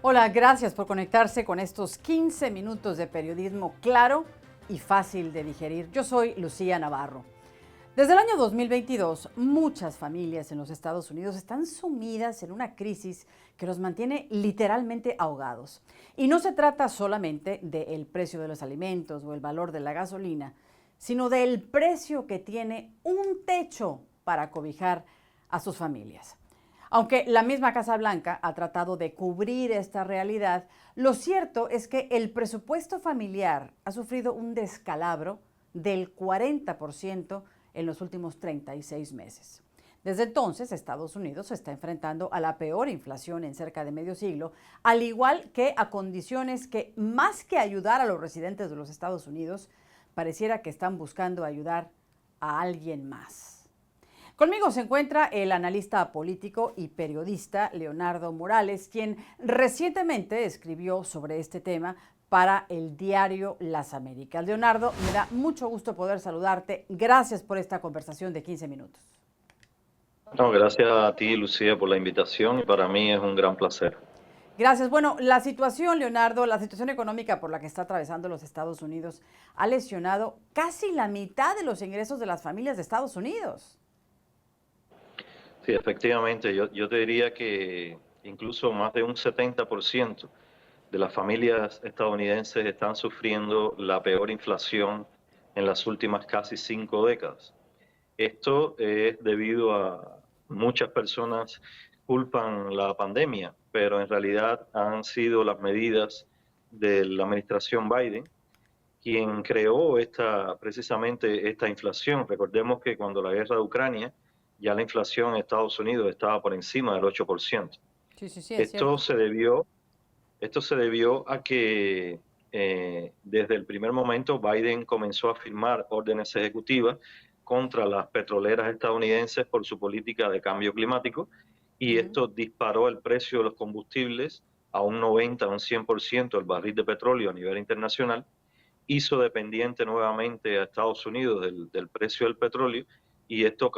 Hola, gracias por conectarse con estos 15 minutos de periodismo claro y fácil de digerir. Yo soy Lucía Navarro. Desde el año 2022, muchas familias en los Estados Unidos están sumidas en una crisis que los mantiene literalmente ahogados. Y no se trata solamente del precio de los alimentos o el valor de la gasolina, sino del precio que tiene un techo para cobijar a sus familias. Aunque la misma Casa Blanca ha tratado de cubrir esta realidad, lo cierto es que el presupuesto familiar ha sufrido un descalabro del 40% en los últimos 36 meses. Desde entonces, Estados Unidos se está enfrentando a la peor inflación en cerca de medio siglo, al igual que a condiciones que, más que ayudar a los residentes de los Estados Unidos, pareciera que están buscando ayudar a alguien más. Conmigo se encuentra el analista político y periodista Leonardo Morales, quien recientemente escribió sobre este tema para el diario Las Américas. Leonardo, me da mucho gusto poder saludarte. Gracias por esta conversación de 15 minutos. No, gracias a ti, Lucía, por la invitación y para mí es un gran placer. Gracias. Bueno, la situación, Leonardo, la situación económica por la que está atravesando los Estados Unidos ha lesionado casi la mitad de los ingresos de las familias de Estados Unidos. Sí, efectivamente, yo te diría que incluso más de un 70% de las familias estadounidenses están sufriendo la peor inflación en las últimas casi 5 décadas. Esto es debido a muchas personas culpan la pandemia, pero en realidad han sido las medidas de la administración Biden quien creó precisamente esta inflación. Recordemos que cuando la guerra de Ucrania, ya la inflación en Estados Unidos estaba por encima del 8%. Sí, es Esto cierto. se debió, esto se debió a que desde el primer momento Biden comenzó a firmar órdenes ejecutivas contra las petroleras estadounidenses por su política de cambio climático y esto disparó el precio de los combustibles a un 90, a un 100% el barril de petróleo a nivel internacional, hizo dependiente nuevamente a Estados Unidos del precio del petróleo y esto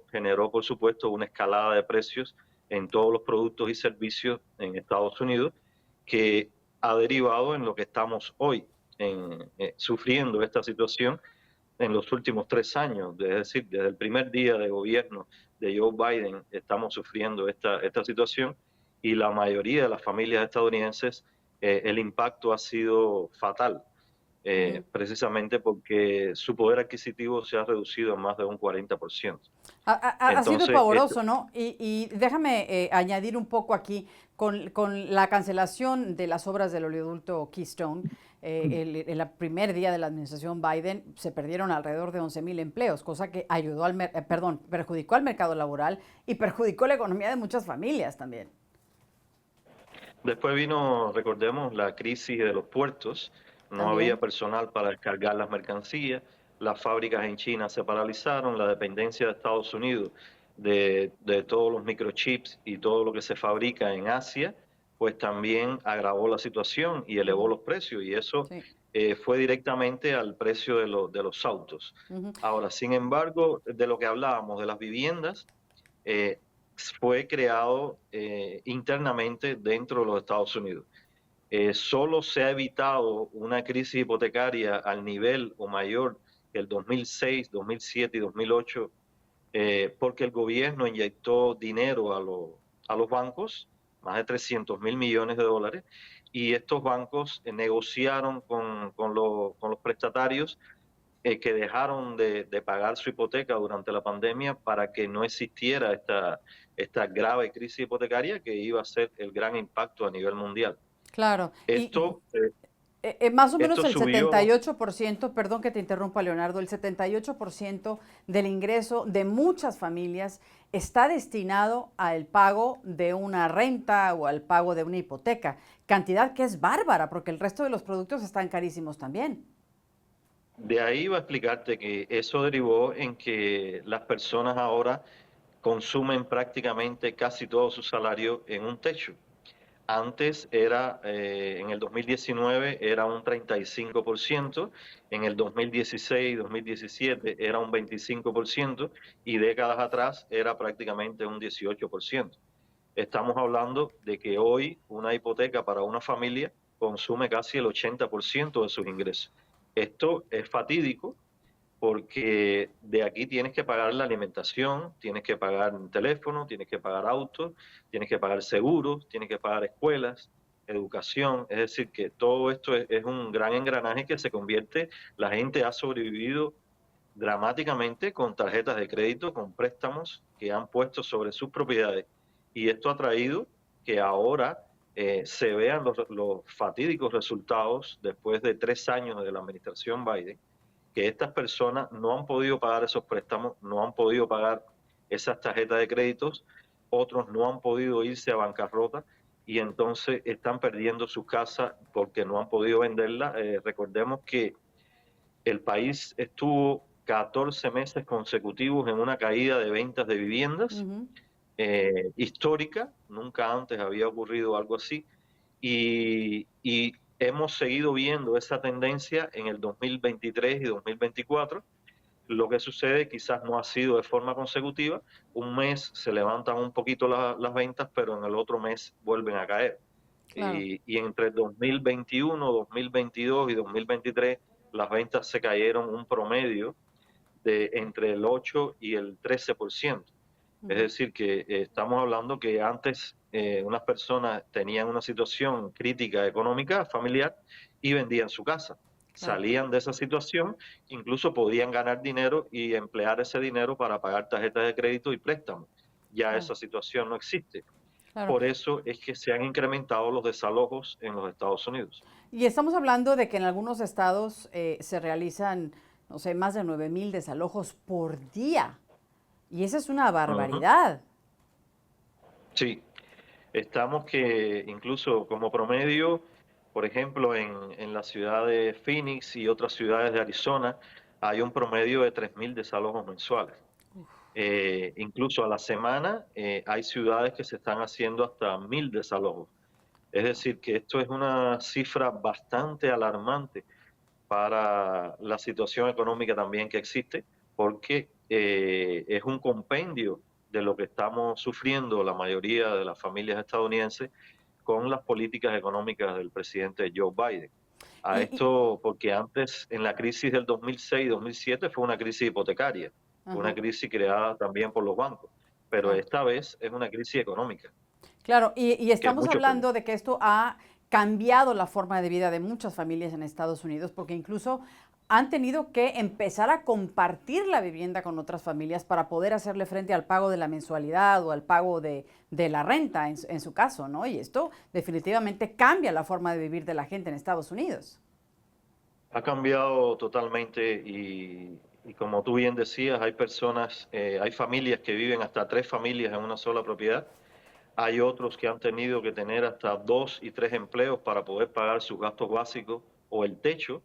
generó por supuesto una escalada de precios en todos los productos y servicios en Estados Unidos que ha derivado en lo que estamos hoy sufriendo esta situación en los últimos 3 años, es decir, desde el primer día de gobierno de Joe Biden estamos sufriendo esta situación y la mayoría de las familias estadounidenses el impacto ha sido fatal. Precisamente porque su poder adquisitivo se ha reducido en más de un 40%. Ha sido Entonces, pavoroso, ¿no? Y déjame añadir un poco aquí con la cancelación de las obras del oleoducto Keystone. El primer día de la administración Biden se perdieron alrededor de 11,000 empleos, cosa que perjudicó al mercado laboral y perjudicó la economía de muchas familias también. después vino, recordemos, la crisis de los puertos. No había También. personal para descargar las mercancías. Las fábricas en China se paralizaron. La dependencia de Estados Unidos de todos los microchips y todo lo que se fabrica en Asia, pues también agravó la situación y elevó los precios. Y eso Sí. fue directamente al precio de los autos. Ahora, sin embargo, de lo que hablábamos, de las viviendas, eh, fue creado internamente dentro de los Estados Unidos. Solo se ha evitado una crisis hipotecaria al nivel o mayor que el 2006, 2007 y 2008, porque el gobierno inyectó dinero a los bancos, más de 300 mil millones de dólares, y estos bancos negociaron con los prestatarios que dejaron de pagar su hipoteca durante la pandemia para que no existiera esta grave crisis hipotecaria que iba a ser el gran impacto a nivel mundial. Claro. Esto, Más o menos esto el subió. 78%, perdón que te interrumpa, Leonardo, el 78% del ingreso de muchas familias está destinado al pago de una renta o al pago de una hipoteca, cantidad que es bárbara porque el resto de los productos están carísimos también. De ahí va a explicarte que eso derivó en que las personas ahora consumen prácticamente casi todo su salario en un techo. Antes era, en el 2019 era un 35%, en el 2016, 2017 era un 25% y décadas atrás era prácticamente un 18%. estamos hablando de que hoy una hipoteca para una familia consume casi el 80% de sus ingresos. Esto es fatídico porque de aquí tienes que pagar la alimentación, tienes que pagar teléfono, tienes que pagar autos, tienes que pagar seguros, tienes que pagar escuelas, educación. Es decir, que todo esto es un gran engranaje que se convierte, la gente ha sobrevivido dramáticamente con tarjetas de crédito, con préstamos que han puesto sobre sus propiedades. Y esto ha traído que ahora se vean los fatídicos resultados después de 3 años de la administración Biden, que estas personas no han podido pagar esos préstamos, no han podido pagar esas tarjetas de créditos, otros no han podido irse a bancarrota y entonces están perdiendo sus casas porque no han podido venderla. Recordemos que el país estuvo 14 meses consecutivos en una caída de ventas de viviendas histórica, nunca antes había ocurrido algo así, y hemos seguido viendo esa tendencia en el 2023 y 2024. Lo que sucede quizás no ha sido de forma consecutiva, un mes se levantan un poquito las ventas, pero en el otro mes vuelven a caer. Claro. Y entre 2021, 2022 y 2023 las ventas se cayeron un promedio de entre el 8 y el 13%. Es decir, que estamos hablando que antes unas personas tenían una situación crítica económica, familiar, y vendían su casa. Claro. Salían de esa situación, incluso podían ganar dinero y emplear ese dinero para pagar tarjetas de crédito y préstamos. Ya Claro. esa situación no existe. Claro. Por eso es que se han incrementado los desalojos en los Estados Unidos. Y estamos hablando de que en algunos estados se realizan, no sé, más de 9,000 desalojos por día. Y esa es una Ujú. barbaridad. Sí, estamos que incluso como promedio, por ejemplo, en la ciudad de Phoenix y otras ciudades de Arizona, hay un promedio de 3.000 desalojos mensuales. Incluso a la semana hay ciudades que se están haciendo hasta 1.000 desalojos. Es decir, que esto es una cifra bastante alarmante para la situación económica también que existe, porque es un compendio de lo que estamos sufriendo la mayoría de las familias estadounidenses con las políticas económicas del presidente Joe Biden. A Y, y- esto, porque antes en la crisis del 2006-2007 fue una crisis hipotecaria, fue una ajá, crisis creada también por los bancos, pero claro. esta vez es una crisis económica, Claro, y que es estamos mucho peor. hablando de que esto ha cambiado la forma de vida de muchas familias en Estados Unidos, porque incluso han tenido que empezar a compartir la vivienda con otras familias para poder hacerle frente al pago de la mensualidad o al pago de la renta en su caso, ¿no? Y esto definitivamente cambia la forma de vivir de la gente en Estados Unidos. Ha cambiado totalmente y como tú bien decías, hay personas, hay familias que viven hasta 3 familias en una sola propiedad. Hay otros que han tenido que tener hasta 2 y 3 empleos para poder pagar sus gastos básicos o el techo.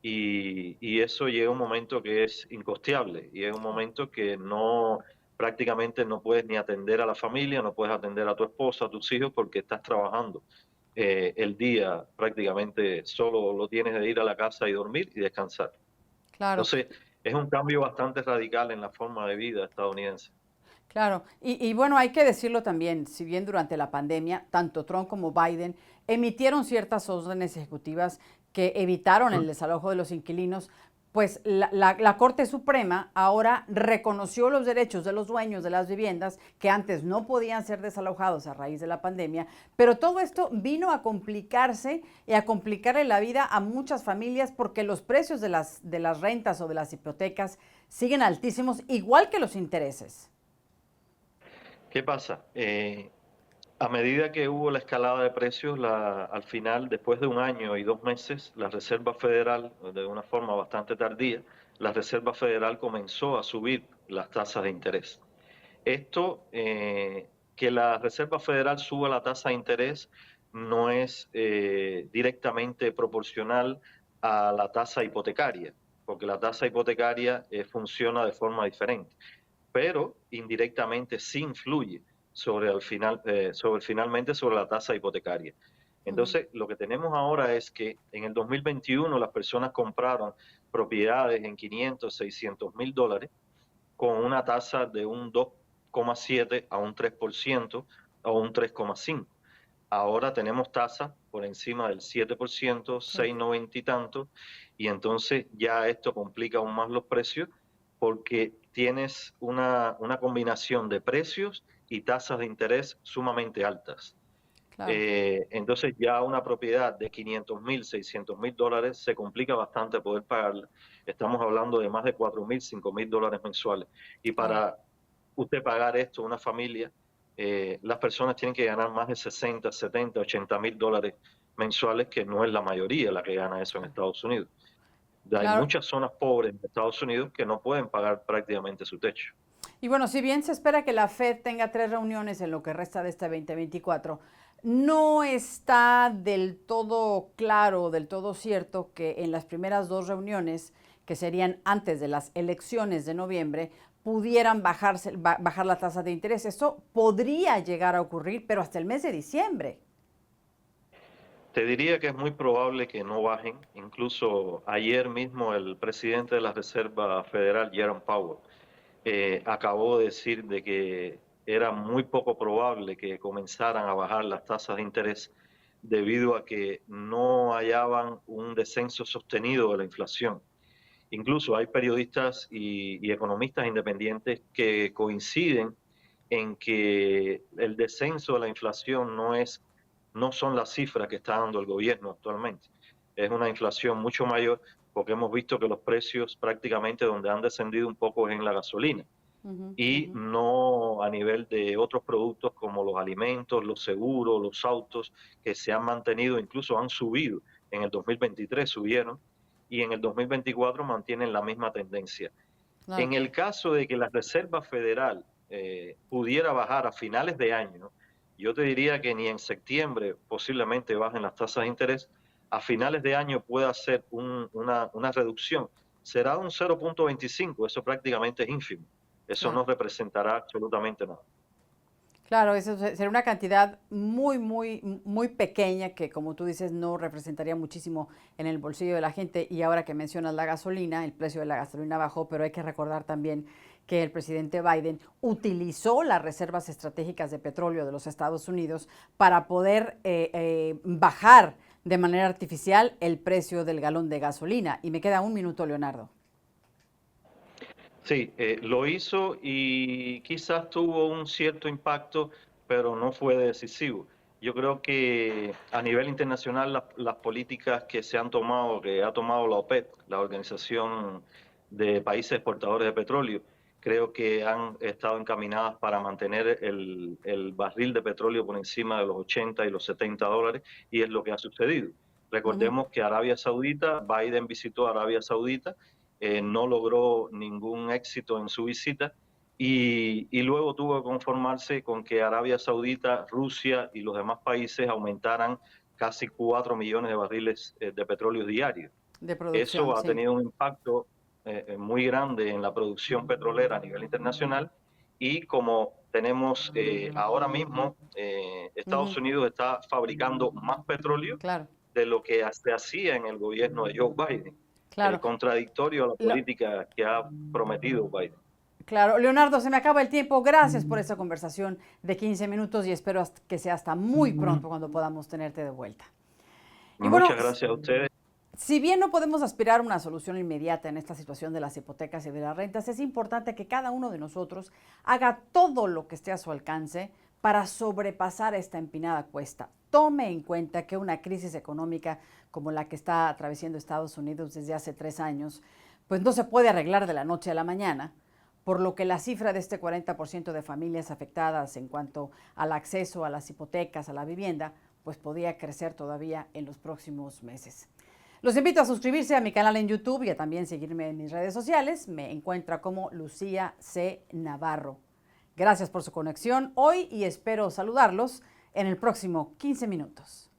Y eso llega a un momento que es incosteable y es un momento que no, prácticamente no puedes ni atender a la familia, no puedes atender a tu esposa, a tus hijos porque estás trabajando. El día prácticamente solo lo tienes de ir a la casa y dormir y descansar. Claro. Entonces, es un cambio bastante radical en la forma de vida estadounidense. Claro, y bueno, hay que decirlo también, si bien durante la pandemia, tanto Trump como Biden emitieron ciertas órdenes ejecutivas que evitaron el Ujú. desalojo de los inquilinos, pues la Corte Suprema ahora reconoció los derechos de los dueños de las viviendas que antes no podían ser desalojados a raíz de la pandemia, pero todo esto vino a complicarse y a complicarle la vida a muchas familias porque los precios de las rentas o de las hipotecas siguen altísimos, igual que los intereses. ¿Qué pasa? A medida que hubo la escalada de precios, al final, después de 1 año y 2 meses, la Reserva Federal, de una forma bastante tardía, la Reserva Federal comenzó a subir las tasas de interés. Esto, que la Reserva Federal suba la tasa de interés, no es directamente proporcional a la tasa hipotecaria, porque la tasa hipotecaria funciona de forma diferente, pero indirectamente sí influye finalmente sobre la tasa hipotecaria. Ujú. Entonces, lo que tenemos ahora es que en el 2021 las personas compraron propiedades en 500, 600 mil dólares con una tasa de un 2,7 a un 3%, o un 3,5%. Ahora tenemos tasas por encima del 7%, 6,90 y tanto, y entonces ya esto complica aún más los precios porque tienes una combinación de precios y tasas de interés sumamente altas. Claro. Entonces ya una propiedad de 500,000, 600,000 dólares se complica bastante poder pagarla. Estamos hablando de más de 4,000, 5,000 dólares mensuales. Y Claro. para usted pagar esto, una familia, las personas tienen que ganar más de 60, 70, 80,000 dólares mensuales, que no es la mayoría la que gana eso en Estados Unidos. Hay Claro. muchas zonas pobres en Estados Unidos que no pueden pagar prácticamente su techo. Y bueno, si bien se espera que la Fed tenga 3 reuniones en lo que resta de este 2024, no está del todo claro, del todo cierto que en las primeras 2 reuniones, que serían antes de las elecciones de noviembre, pudieran bajar la tasa de interés. Eso podría llegar a ocurrir, pero hasta el mes de diciembre. Te diría que es muy probable que no bajen. Incluso ayer mismo el presidente de la Reserva Federal, Jerome Powell, acabó de decir de que era muy poco probable que comenzaran a bajar las tasas de interés debido a que no hallaban un descenso sostenido de la inflación. Incluso hay periodistas y economistas independientes que coinciden en que el descenso de la inflación no son las cifras que está dando el gobierno actualmente. Es una inflación mucho mayor porque hemos visto que los precios prácticamente donde han descendido un poco es en la gasolina y no a nivel de otros productos como los alimentos, los seguros, los autos, que se han mantenido, incluso han subido. En el 2023 subieron y en el 2024 mantienen la misma tendencia. Claro. En el caso de que la Reserva Federal pudiera bajar a finales de año, yo te diría que ni en septiembre posiblemente bajen las tasas de interés, a finales de año puede hacer una reducción. Será un 0,25, eso prácticamente es ínfimo. Eso Claro. no representará absolutamente nada. Claro, eso sería una cantidad muy, muy, muy pequeña que, como tú dices, no representaría muchísimo en el bolsillo de la gente. Y ahora que mencionas la gasolina, el precio de la gasolina bajó, pero hay que recordar también que el presidente Biden utilizó las reservas estratégicas de petróleo de los Estados Unidos para poder bajar de manera artificial el precio del galón de gasolina. Y me queda un minuto, Leonardo. Sí, lo hizo y quizás tuvo un cierto impacto, pero no fue decisivo. Yo creo que a nivel internacional las políticas que se han tomado, que ha tomado la OPEP, la Organización de Países Exportadores de Petróleo, creo que han estado encaminadas para mantener el barril de petróleo por encima de los 80 y los 70 dólares, y es lo que ha sucedido. Recordemos que Arabia Saudita, Biden visitó Arabia Saudita, no logró ningún éxito en su visita y luego tuvo que conformarse con que Arabia Saudita, Rusia y los demás países aumentaran casi 4 millones de barriles de petróleo diarios. De producción, Eso ha sí. tenido un impacto muy grande en la producción petrolera a nivel internacional y como tenemos ahora mismo, Estados Unidos está fabricando más petróleo Claro, de lo que se hacía en el gobierno de Joe Biden, claro. contradictorio a la Lo- política que ha prometido Biden. Claro, Leonardo, se me acaba el tiempo. Gracias por esta conversación de 15 minutos y espero que sea hasta muy pronto cuando podamos tenerte de vuelta. Y bueno, Muchas gracias a ustedes. si bien no podemos aspirar a una solución inmediata en esta situación de las hipotecas y de las rentas, es importante que cada uno de nosotros haga todo lo que esté a su alcance para sobrepasar esta empinada cuesta. Tome en cuenta que una crisis económica como la que está atravesando Estados Unidos desde hace 3 años, pues no se puede arreglar de la noche a la mañana, por lo que la cifra de este 40% de familias afectadas en cuanto al acceso a las hipotecas, a la vivienda, pues podría crecer todavía en los próximos meses. Los invito a suscribirse a mi canal en YouTube y a también seguirme en mis redes sociales. Me encuentra como Lucía C. Navarro. Gracias por su conexión hoy y espero saludarlos en el próximo 15 minutos.